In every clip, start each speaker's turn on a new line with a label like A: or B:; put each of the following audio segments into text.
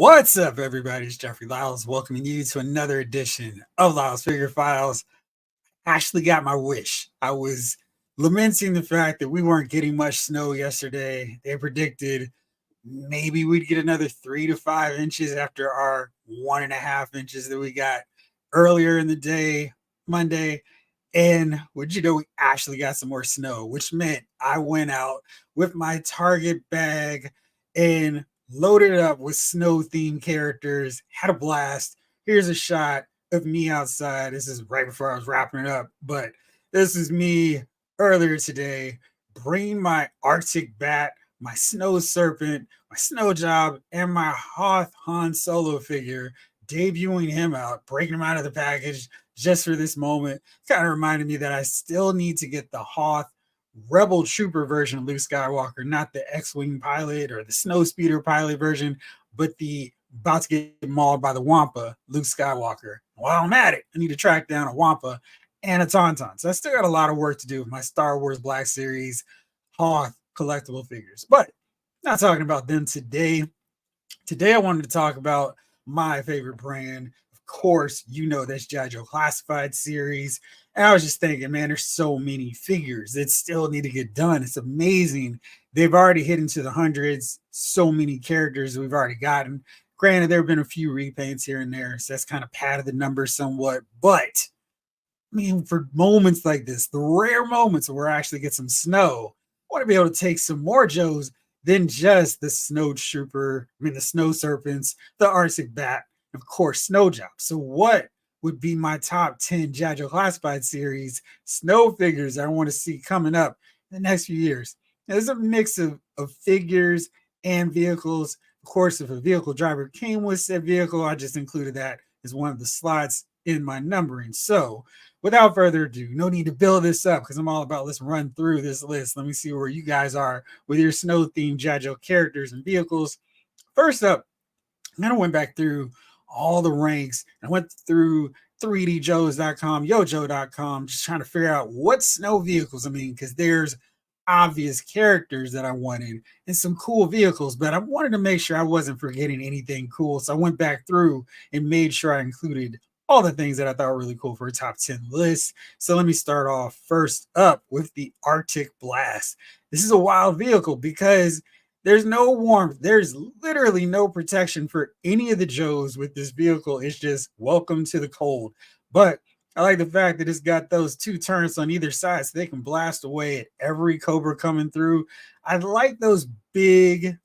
A: What's up, everybody? It's Jeffrey Lyles welcoming you to another edition of Lyles Figure Files. Actually got my wish. I was lamenting the fact that we weren't getting much snow yesterday. They predicted maybe we'd get another 3 to 5 inches after our 1.5 inches that we got earlier in the day, Monday. And would you know, we actually got some more snow, which meant I went out with my Target bag and loaded it up with snow themed characters, had a blast. Here's a shot of me outside. This is right before I was wrapping it up, but this is me earlier today bringing my Arctic bat, my snow serpent, my snow job, and my Hoth Han Solo figure, debuting him out, breaking him out of the package just for this moment. Kind of reminded me that I still need to get the Hoth Rebel Trooper version of Luke Skywalker, not the X-Wing pilot or the Snow Speeder pilot version, but the about to get mauled by the Wampa Luke Skywalker. While I'm at it, I need to track down a Wampa and a Tauntaun. So I still got a lot of work to do with my Star Wars Black Series Hoth collectible figures, but not talking about them today. Today I wanted to talk about my favorite brand. Of course, you know that's G.I. Joe Classified series. And I was just thinking, man, there's so many figures that still need to get done. It's amazing. They've already hit into the hundreds. So many characters we've already gotten. Granted, there have been a few repaints here and there, so that's kind of padded the numbers somewhat. But I mean, for moments like this, the rare moments where I actually get some snow, I want to be able to take some more Joes than just the Snow Trooper, the Snow Serpents, the Arctic Bat, and of course, Snow Job. So what would be my top 10 G.I. Joe Classified series snow figures I want to see coming up in the next few years? Now, there's a mix of figures and vehicles. Of course, if a vehicle driver came with said vehicle, I just included that as one of the slots in my numbering. So without further ado, no need to build this up because I'm all about let's run through this list. Let me see where you guys are with your snow themed G.I. Joe characters and vehicles. First up, I kind of went back through all the ranks. I went through 3djoes.com, yojo.com, just trying to figure out what snow vehicles. Because there's obvious characters that I wanted and some cool vehicles, but I wanted to make sure I wasn't forgetting anything cool. So I went back through and made sure I included all the things that I thought were really cool for a top 10 list. So let me start off first up with the Arctic Blast. This is a wild vehicle because there's no warmth. There's literally no protection for any of the Joes with this vehicle. It's just welcome to the cold. But I like the fact that it's got those two turrets on either side so they can blast away at every Cobra coming through. I like those big,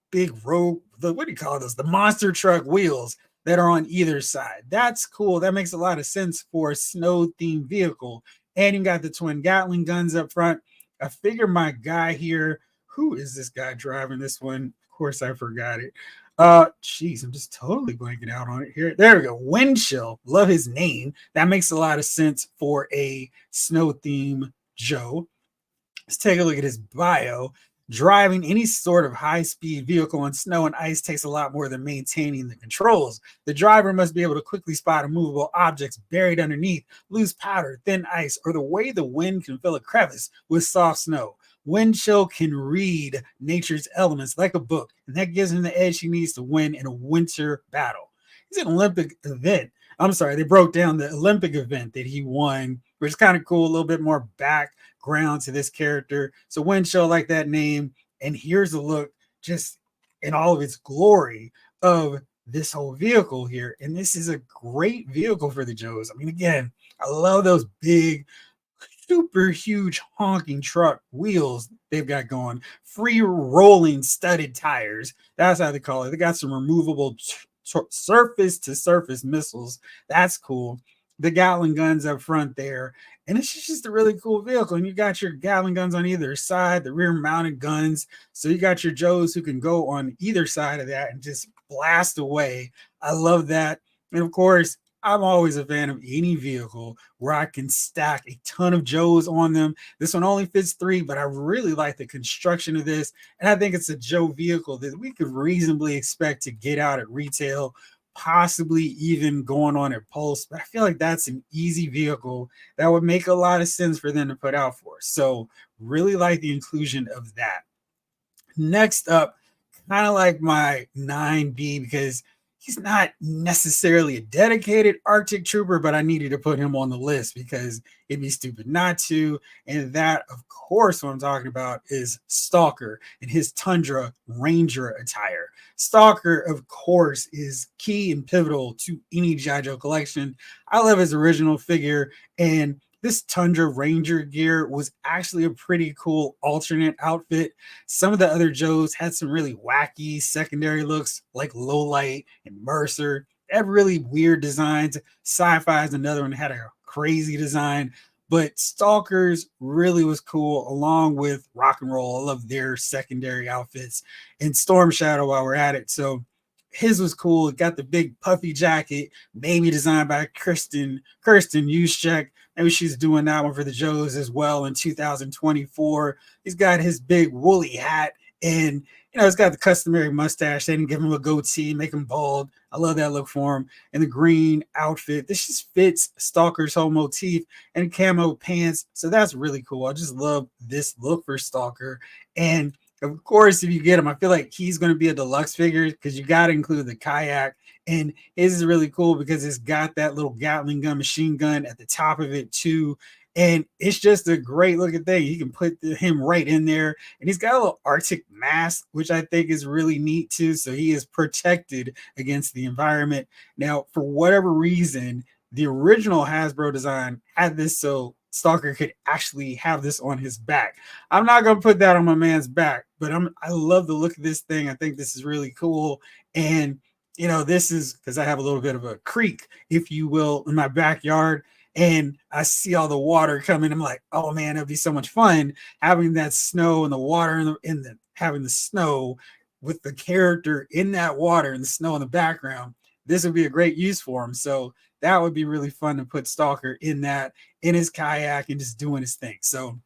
A: big road, what do you call those? The monster truck wheels that are on either side. That's cool. That makes a lot of sense for a snow-themed vehicle. And you got the twin Gatling guns up front. I figure my guy here, who is this guy driving this one? Of course, I forgot it. I'm just totally blanking out on it here. There we go. Windchill. Love his name. That makes a lot of sense for a snow-themed Joe. Let's take a look at his bio. Driving any sort of high-speed vehicle on snow and ice takes a lot more than maintaining the controls. The driver must be able to quickly spot immovable objects buried underneath, loose powder, thin ice, or the way the wind can fill a crevice with soft snow. Windchill can read nature's elements like a book, and that gives him the edge he needs to win in a winter battle. He's an Olympic event. They broke down the Olympic event that he won, which is kind of cool, a little bit more background to this character. So Windchill, like that name, and here's a look just in all of its glory of this whole vehicle here. And this is a great vehicle for the Joes. Again, I love those big, super huge honking truck wheels they've got going. Free rolling studded tires. That's how they call it. They got some removable surface to surface missiles. That's cool. The Gatling guns up front there. And it's just a really cool vehicle. And you got your Gatling guns on either side, the rear mounted guns. So you got your Joes who can go on either side of that and just blast away. I love that. And of course, I'm always a fan of any vehicle where I can stack a ton of Joes on them. This one only fits 3, but I really like the construction of this. And I think it's a Joe vehicle that we could reasonably expect to get out at retail, possibly even going on at Pulse. But I feel like that's an easy vehicle that would make a lot of sense for them to put out for us. So really like the inclusion of that. Next up, kind of like my 9B because he's not necessarily a dedicated Arctic trooper, but I needed to put him on the list because it'd be stupid not to. And that, of course, what I'm talking about is Stalker and his Tundra Ranger attire. Stalker, of course, is key and pivotal to any G.I. Joe collection. I love his original figure, and this Tundra Ranger gear was actually a pretty cool alternate outfit. Some of the other Joes had some really wacky secondary looks, like Lowlight and Mercer. They had really weird designs. Sci-Fi is another one that had a crazy design. But Stalkers really was cool, along with Rock and Roll. I love their secondary outfits. And Storm Shadow while we're at it. So his was cool. It got the big puffy jacket, maybe designed by Kirsten Yuschek. Maybe she's doing that one for the Joes as well in 2024. He's got his big woolly hat, and it's got the customary mustache. They didn't give him a goatee, make him bald. I love that look for him. And the green outfit. This just fits Stalker's whole motif, and camo pants. So that's really cool. I just love this look for Stalker. And of course, if you get him, I feel like he's going to be a deluxe figure because you got to include the kayak. And his is really cool because it's got that little Gatling gun, machine gun at the top of it too. And it's just a great looking thing. You can put him right in there. And he's got a little Arctic mask, which I think is really neat too. So he is protected against the environment. Now, for whatever reason, the original Hasbro design had this so Stalker could actually have this on his back. I'm not going to put that on my man's back, but I love the look of this thing. I think this is really cool. And this is because I have a little bit of a creek, if you will, in my backyard, and I see all the water coming. I'm like, oh man, it'd be so much fun having that snow and the water in the having the snow with the character in that water and the snow in the background. This would be a great use for him. So that would be really fun to put Stalker in that, in his kayak, and just doing his thing. So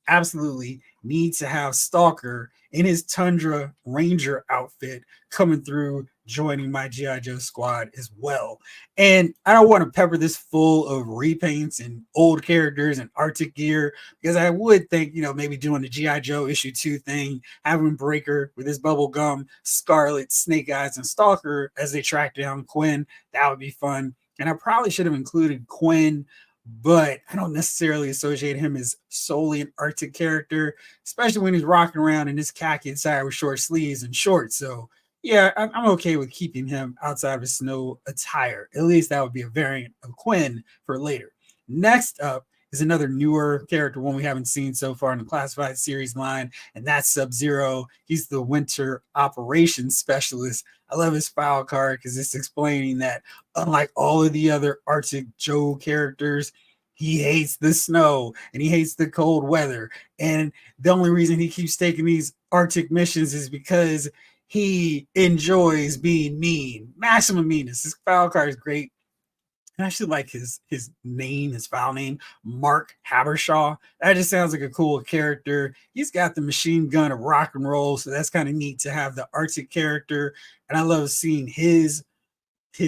A: absolutely need to have Stalker in his Tundra Ranger outfit coming through, joining my G.I. Joe squad as well. And I don't want to pepper this full of repaints and old characters and Arctic gear, because I would think, maybe doing the G.I. Joe issue 2 thing, having Breaker with his bubble gum, Scarlet, Snake Eyes, and Stalker as they track down Quinn. That would be fun. And I probably should have included Quinn, but I don't necessarily associate him as solely an Arctic character, especially when he's rocking around in his khaki attire with short sleeves and shorts. So yeah, I'm okay with keeping him outside of his snow attire. At least that would be a variant of Quinn for later. Next up is another newer character, one we haven't seen so far in the classified series line, and that's Subzero. He's the winter operations specialist. I love his file card because it's explaining that unlike all of the other Arctic Joe characters, he hates the snow and he hates the cold weather. And the only reason he keeps taking these Arctic missions is because he enjoys being mean, maximum meanness. His file card is great. I actually like his name, his file name, Mark Habershaw. That just sounds like a cool character. He's got the machine gun of rock and roll, so that's kind of neat to have the Arctic character. And I love seeing his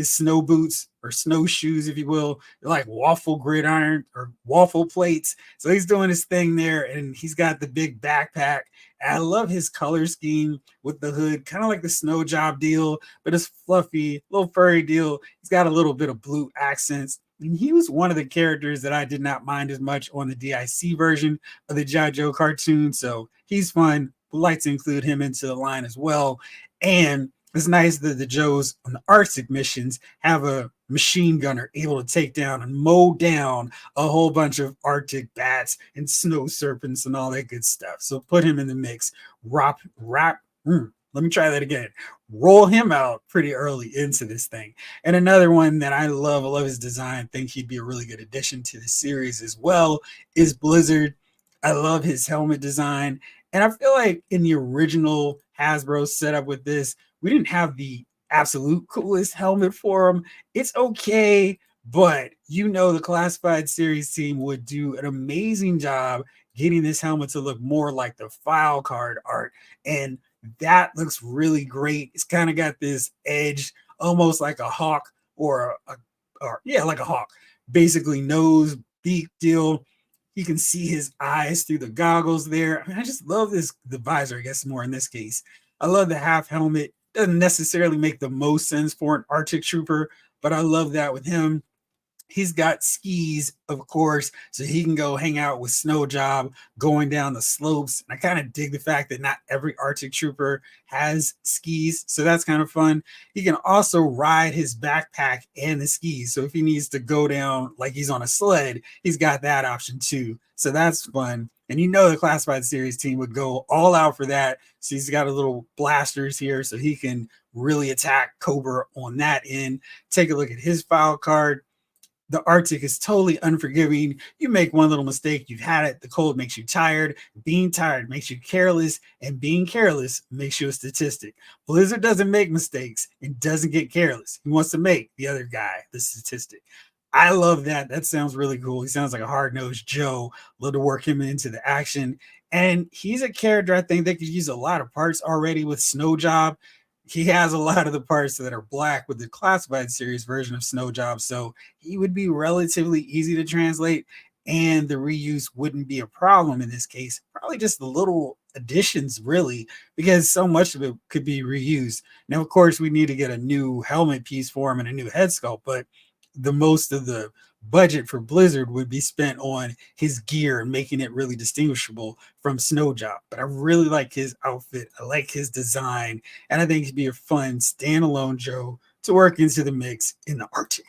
A: snow boots or snowshoes, if you will. They're like waffle gridiron or waffle plates. So he's doing his thing there, and he's got the big backpack. And I love his color scheme with the hood, kind of like the snow job deal, but it's fluffy, little furry deal. He's got a little bit of blue accents. And he was one of the characters that I did not mind as much on the DIC version of the G.I. Joe cartoon. So he's fun. We'd like to include him into the line as well. And it's nice that the Joes on the Arctic missions have a machine gunner able to take down and mow down a whole bunch of Arctic bats and snow serpents and all that good stuff. So put him in the mix. Let me try that again. Roll him out pretty early into this thing. And another one that I love his design, think he'd be a really good addition to the series as well, is Blizzard. I love his helmet design. And I feel like in the original Hasbro setup with this, we didn't have the absolute coolest helmet for him. It's okay, but the classified series team would do an amazing job getting this helmet to look more like the file card art. And that looks really great. It's kind of got this edge, almost like a hawk like a hawk. Basically, nose, beak deal. You can see his eyes through the goggles there. I mean, I just love the visor, I guess more in this case. I love the half helmet. Doesn't necessarily make the most sense for an Arctic trooper, but I love that with him. He's got skis, of course, so he can go hang out with Snow Job going down the slopes. And I kind of dig the fact that not every Arctic trooper has skis, so that's kind of fun. He can also ride his backpack and the skis. So if he needs to go down like he's on a sled, he's got that option too. So that's fun. And you know the classified series team would go all out for that. So he's got a little blasters here so he can really attack Cobra on that end. Take a look at his file card. The Arctic is totally unforgiving. You make one little mistake, you've had it. The cold makes you tired. Being tired makes you careless, and being careless makes you a statistic. Blizzard doesn't make mistakes and doesn't get careless. He wants to make the other guy the statistic. I love that. That sounds really cool. He sounds like a hard-nosed Joe. Love to work him into the action. And he's a character I think they could use a lot of parts already with Snow Job. He has a lot of the parts that are black with the classified series version of Snow Job, so he would be relatively easy to translate, and the reuse wouldn't be a problem in this case. Probably just the little additions, really, because so much of it could be reused. Now, of course, we need to get a new helmet piece for him and a new head sculpt, but the most of the budget for Blizzard would be spent on his gear and making it really distinguishable from Snow Job. But I really like his outfit. I like his design, and I think he'd be a fun standalone Joe to work into the mix in the Arctic.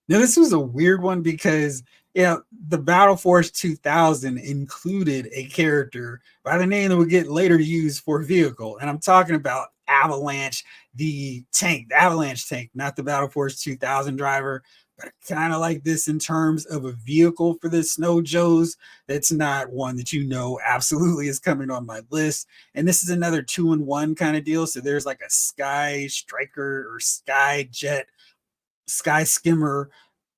A: Now, this was a weird one because the Battle Force 2000 included a character by the name that would get later used for vehicle. And I'm talking about Avalanche, the tank, the Avalanche tank, not the Battle Force 2000 driver. But I kind of like this in terms of a vehicle for the Snow Joes. That's not one that absolutely is coming on my list. And this is another 2-in-1 kind of deal. So there's like a Sky Striker or Sky Jet, Sky Skimmer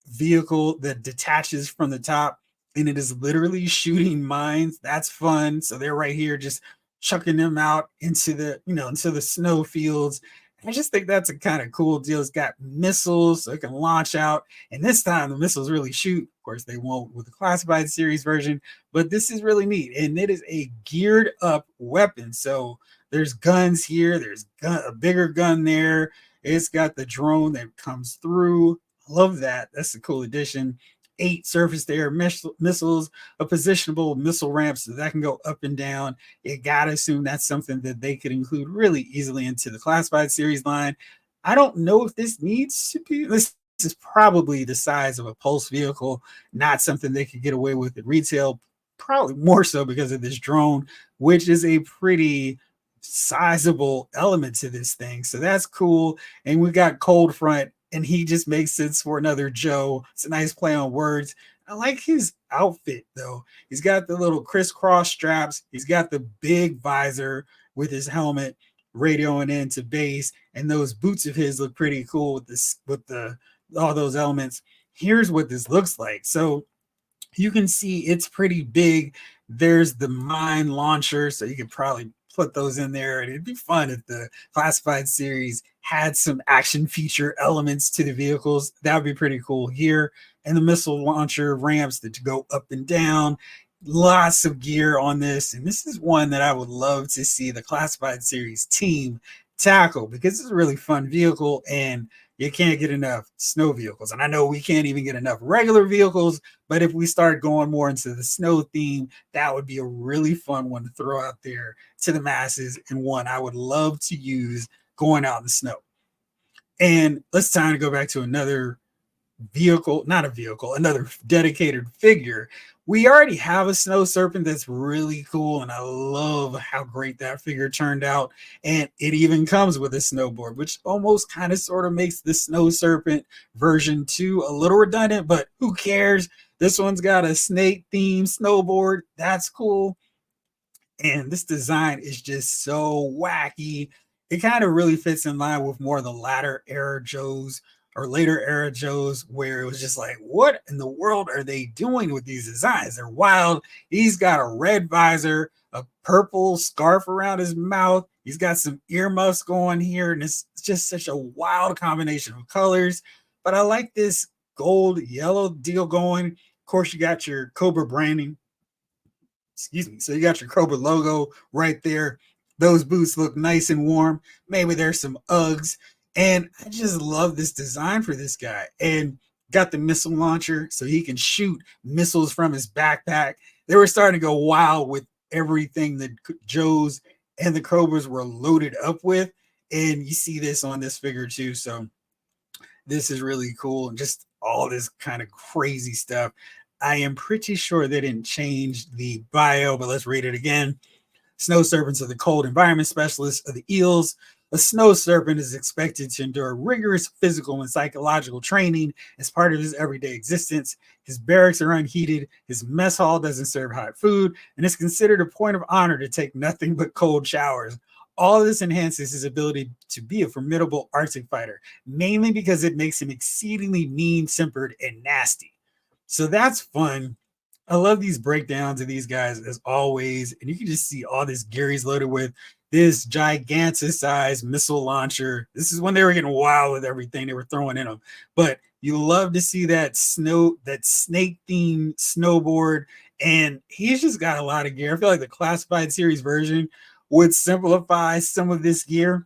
A: vehicle that detaches from the top, and it is literally shooting mines. That's fun. So they're right here just chucking them out into the snow fields. I just think that's a kind of cool deal. It's got missiles so it can launch out, and this time the missiles really shoot. Of course, they won't with the classified series version, but this is really neat, and it is a geared up weapon. So there's guns here, there's a bigger gun there. It's got the drone that comes through. Love that. That's a cool addition. 8 surface to air missiles, a positionable missile ramp so that can go up and down. You got to assume that's something that they could include really easily into the classified series line. I don't know if this needs to be. This is probably the size of a pulse vehicle, not something they could get away with at retail. Probably more so because of this drone, which is a pretty sizable element to this thing. So that's cool. And we got Cold Front, and he just makes sense for another Joe. It's a nice play on words. I like his outfit though. He's got the little crisscross straps. He's got the big visor with his helmet radioing into base, and those boots of his look pretty cool with the all those elements. Here's what this looks like. So you can see it's pretty big. There's the mine launcher, so you could probably put those in there, and it'd be fun if the classified series had some action feature elements to the vehicles. That would be pretty cool here. And the missile launcher ramps that go up and down. Lots of gear on this, and this is one that I would love to see the classified series team tackle because it's a really fun vehicle, and you can't get enough snow vehicles. And I know we can't even get enough regular vehicles, but if we start going more into the snow theme, that would be a really fun one to throw out there to the masses, and one I would love to use going out in the snow. And let's time to go back to another vehicle, not a vehicle, another dedicated figure. We already have a snow serpent that's really cool, and I love how great that figure turned out. And it even comes with a snowboard, which almost kind of sort of makes the snow serpent version 2 a little redundant, but who cares? This one's got a snake themed snowboard. That's cool. And this design is just so wacky. It kind of really fits in line with more of the latter era Joes or later era Joes, where it was just like, what in the world are they doing with these designs? They're wild. He's got a red visor, a purple scarf around his mouth. He's got some earmuffs going here, and it's just such a wild combination of colors. But I like this gold yellow deal going. Of course, you got your Cobra branding. Excuse me. So you got your Cobra logo right there. Those boots look nice and warm. Maybe there's some Uggs. And I just love this design for this guy. And got the missile launcher so he can shoot missiles from his backpack. They were starting to go wild with everything that Joe's and the Cobras were loaded up with. And you see this on this figure too. So this is really cool. And just all this kind of crazy stuff. I am pretty sure they didn't change the bio, but let's read it again. Snow serpents are the cold environment specialists of the eels. A snow serpent is expected to endure rigorous physical and psychological training as part of his everyday existence. His barracks are unheated, his mess hall doesn't serve hot food, and it's considered a point of honor to take nothing but cold showers. All of this enhances his ability to be a formidable Arctic fighter, mainly because it makes him exceedingly mean-tempered and nasty. So that's fun. I love these breakdowns of these guys as always. And you can just see all this gear he's loaded with. This gigantic size missile launcher. This is when they were getting wild with everything they were throwing in them. But you love to see that snake themed snowboard. And he's just got a lot of gear. I feel like the classified series version would simplify some of this gear.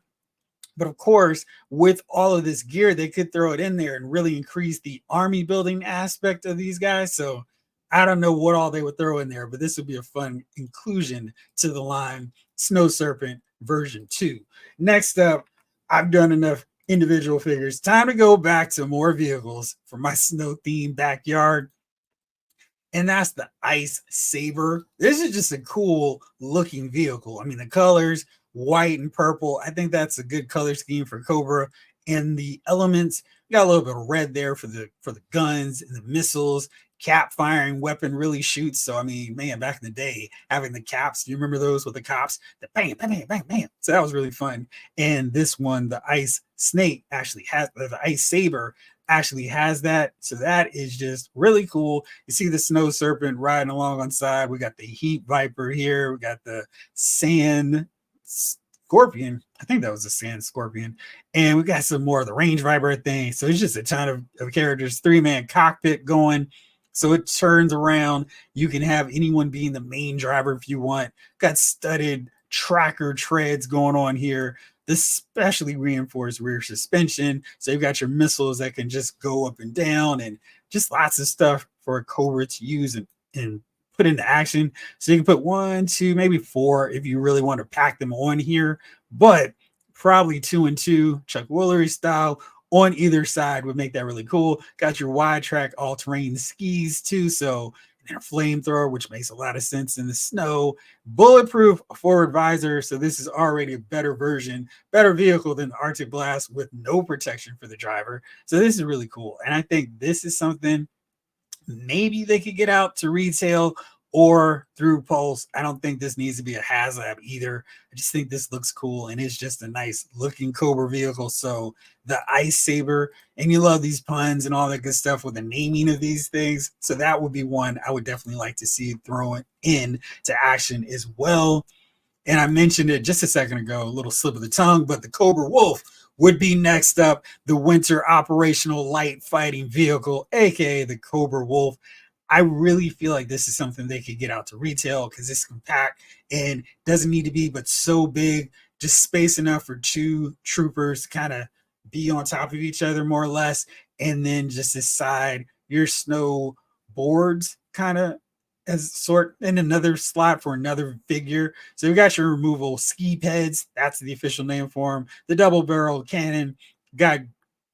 A: But of course, with all of this gear, they could throw it in there and really increase the army building aspect of these guys. So I don't know what all they would throw in there, but this would be a fun inclusion to the line Snow Serpent version 2. Next up, I've done enough individual figures. Time to go back to more vehicles for my snow themed backyard. And that's the Ice Saber. This is just a cool looking vehicle. I mean, the colors, white and purple. I think that's a good color scheme for Cobra. And the elements, got a little bit of red there for the guns and the missiles. Cap firing weapon really shoots. So I mean, man, back in the day, having the caps, do you remember those with the cops? The bang, bang, bang, bang, bang. So that was really fun. And this one, the Ice Snake, actually has the Ice Saber actually has that. So that is just really cool. You see the Snow Serpent riding along on side. We got the Heat Viper here. We got the Sand Scorpion. I think that was a Sand Scorpion. And we got some more of the Range Viper thing. So it's just a ton of characters. 3-man cockpit going. So it turns around. You can have anyone being the main driver if you want. Got studded tracker treads going on here. This specially reinforced rear suspension. So you've got your missiles that can just go up and down and just lots of stuff for a Cobra to use and put into action. So you can put 1, 2, maybe 4 if you really want to pack them on here, but probably 2 and 2, Chuck Woolery style on either side would make that really cool. Got your wide track all-terrain skis too. So and a flamethrower, which makes a lot of sense in the snow. Bulletproof forward visor. So this is already a better version, better vehicle than the Arctic Blast with no protection for the driver. So this is really cool. And I think this is something maybe they could get out to retail or through Pulse. I don't think this needs to be a HasLab either. I just think this looks cool and it's just a nice looking Cobra vehicle. So the Ice Saber, and you love these puns and all that good stuff with the naming of these things. So that would be one I would definitely like to see thrown in to action as well. And I mentioned it just a second ago, a little slip of the tongue, but the Cobra Wolf would be next up, the winter operational light fighting vehicle, aka the Cobra Wolf. I really feel like this is something they could get out to retail because it's compact and doesn't need to be but so big, just space enough for 2 troopers to kind of be on top of each other more or less, and then just decide your snow boards kind of as sort in another slot for another figure. So you got your removable ski pads, that's the official name for them. The double barrel cannon, got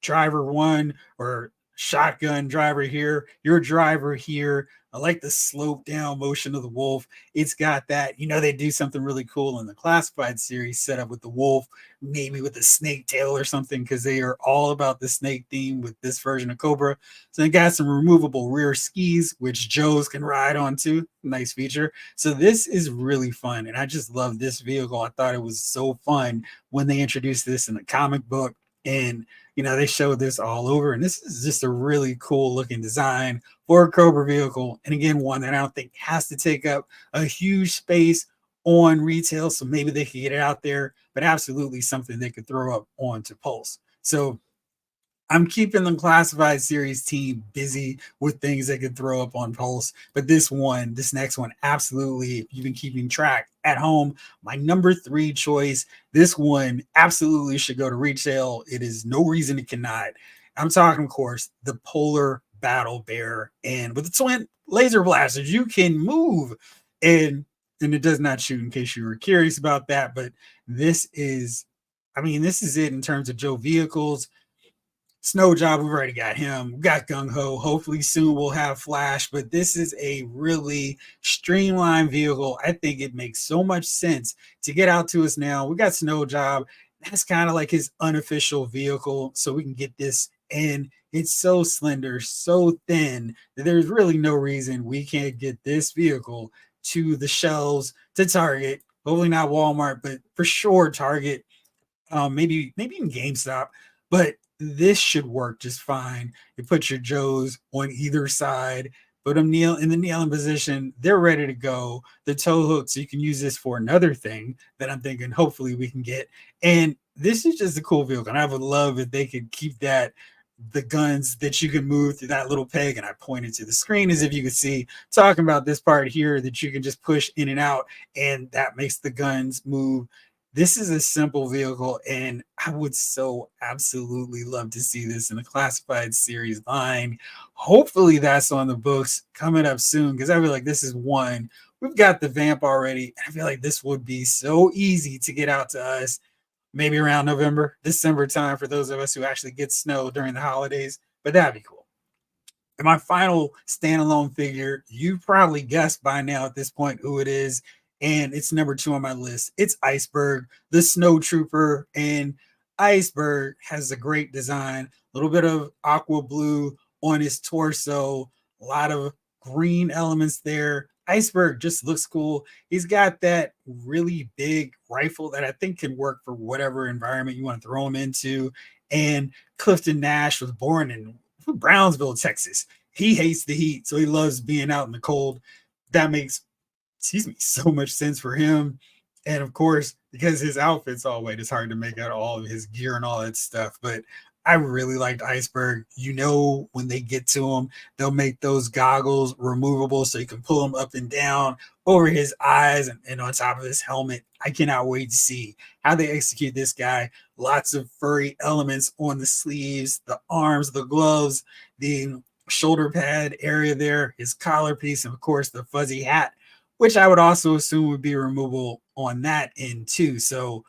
A: driver 1 or shotgun driver here, your driver here. I like the slope down motion of the Wolf. It's got that, they do something really cool in the classified series set up with the Wolf, maybe with a snake tail or something, because they are all about the snake theme with this version of Cobra. So they got some removable rear skis, which Joes can ride on too. Nice feature. So this is really fun. And I just love this vehicle. I thought it was so fun when they introduced this in the comic book. And they showed this all over, and this is just a really cool looking design for a Cobra vehicle. And again, one that I don't think has to take up a huge space on retail. So maybe they could get it out there, but absolutely something they could throw up onto Pulse. So I'm keeping the classified series team busy with things they could throw up on Pulse. But this next one, absolutely, if you've been keeping track at home, my number three choice, this one absolutely should go to retail. It is no reason it cannot. I'm talking, of course, the Polar Battle Bear. And with the twin laser blasters, you can move. And and it does not shoot in case you were curious about that. But this is, I mean, this is it in terms of Joe vehicles. Snow Job, we've already got him. We got Gung Ho. Hopefully soon we'll have Flash, but this is a really streamlined vehicle. I think it makes so much sense to get out to us now. We got Snow Job. That's kind of like his unofficial vehicle, so we can get this in. It's so slender, so thin that there's really no reason we can't get this vehicle to the shelves, to Target. Hopefully not Walmart, but for sure Target, maybe in GameStop, but this should work just fine. You put your Joes on either side, put them kneel in the kneeling position. They're ready to go. The tow hook, so you can use this for another thing that I'm thinking hopefully we can get. And this is just a cool vehicle. And I would love if they could keep that the guns that you can move through that little peg. And I pointed to the screen as if you could see talking about this part here that you can just push in and out, and that makes the guns move. This is a simple vehicle, and I would so absolutely love to see this in a classified series line. Hopefully, that's on the books coming up soon, because I feel like this is one. We've got the Vamp already. I feel like this would be so easy to get out to us, maybe around November, December time for those of us who actually get snow during the holidays. But that'd be cool. And my final standalone figure, you probably guessed by now at this point who it is, and it's number two on my list. It's Iceberg, the snow trooper. And Iceberg has a great design, a little bit of aqua blue on his torso, a lot of green elements there. Iceberg just looks cool. He's got that really big rifle that I think can work for whatever environment you want to throw him into. And Clifton Nash was born in Brownsville, Texas. He hates the heat, so he loves being out in the cold. That makes, excuse me, so much sense for him. And of course, because his outfit's all white, it's hard to make out all of his gear and all that stuff. But I really liked Iceberg. You know, when they get to him, they'll make those goggles removable so you can pull them up and down over his eyes and on top of his helmet. I cannot wait to see how they execute this guy. Lots of furry elements on the sleeves, the arms, the gloves, the shoulder pad area there, his collar piece, and of course the fuzzy hat, which I would also assume would be removable on that end too. So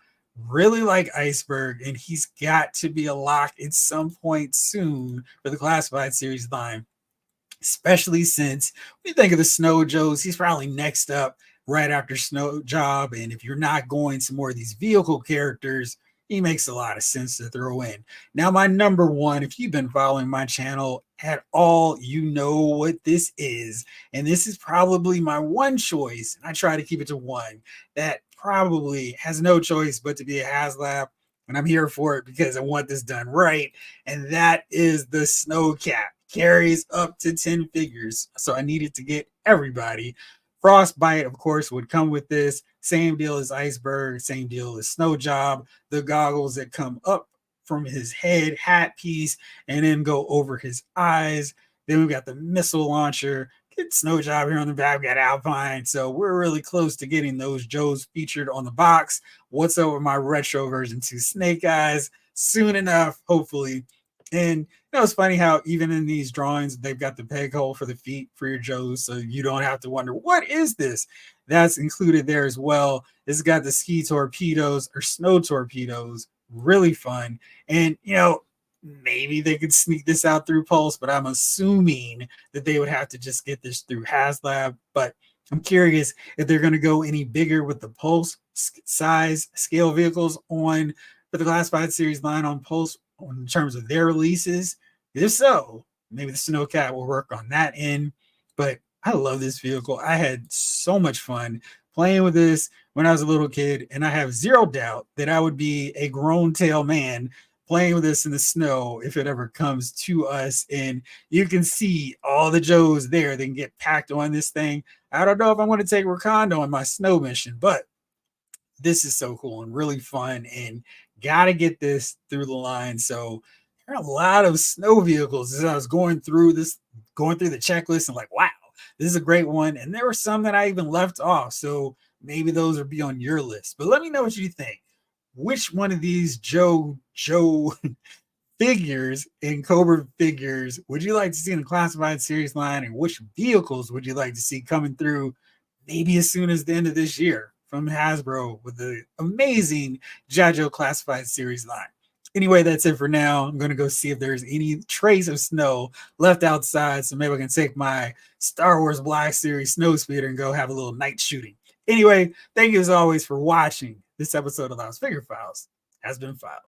A: really like Iceberg, and he's got to be a lock at some point soon for the classified series line, especially since when you think of the Snow Joes, he's probably next up right after Snow Job. And if you're not going to more of these vehicle characters, he makes a lot of sense to throw in. Now, my number one, if you've been following my channel at all, you know what this is. And this is probably my one choice. And I try to keep it to one that probably has no choice but to be a HasLab. And I'm here for it because I want this done right. And that is the Snow Cap. Carries up to 10 figures. So I needed to get everybody. Frostbite, of course, would come with this. Same deal as Iceberg, same deal as Snow Job. The goggles that come up from his head, hat piece, and then go over his eyes. Then we've got the missile launcher. Get Snow Job here on the back. We got Alpine. So we're really close to getting those Joes featured on the box. What's over my retro version 2 Snake Eyes? Soon enough, hopefully. And you know, it's funny how even in these drawings, they've got the peg hole for the feet for your Joes, so you don't have to wonder, what is this? That's included there as well. It's got the ski torpedoes or snow torpedoes. Really fun. And, you know, maybe they could sneak this out through Pulse, but I'm assuming that they would have to just get this through HasLab. But I'm curious if they're going to go any bigger with the Pulse size scale vehicles on for the classified series line on Pulse in terms of their releases. If so, maybe the Snowcat will work on that end. But I love this vehicle. I had so much fun playing with this when I was a little kid, and I have zero doubt that I would be a grown tail man playing with this in the snow if it ever comes to us. And you can see all the Joes there. They can get packed on this thing. I don't know if I'm going to take Wakanda on my snow mission, but this is so cool and really fun, and gotta get this through the line. So there are a lot of snow vehicles. As I was going through the checklist, and like, wow, this is a great one. And there were some that I even left off. So maybe those will be on your list. But let me know what you think. Which one of these Joe figures and Cobra figures would you like to see in the classified series line, and which vehicles would you like to see coming through maybe as soon as the end of this year from Hasbro with the amazing Joe classified series line? Anyway, that's it for now. I'm going to go see if there's any trace of snow left outside, so maybe I can take my Star Wars Black Series snow speeder and go have a little night shooting. Anyway, thank you as always for watching. This episode of Lost Figure Files has been filed.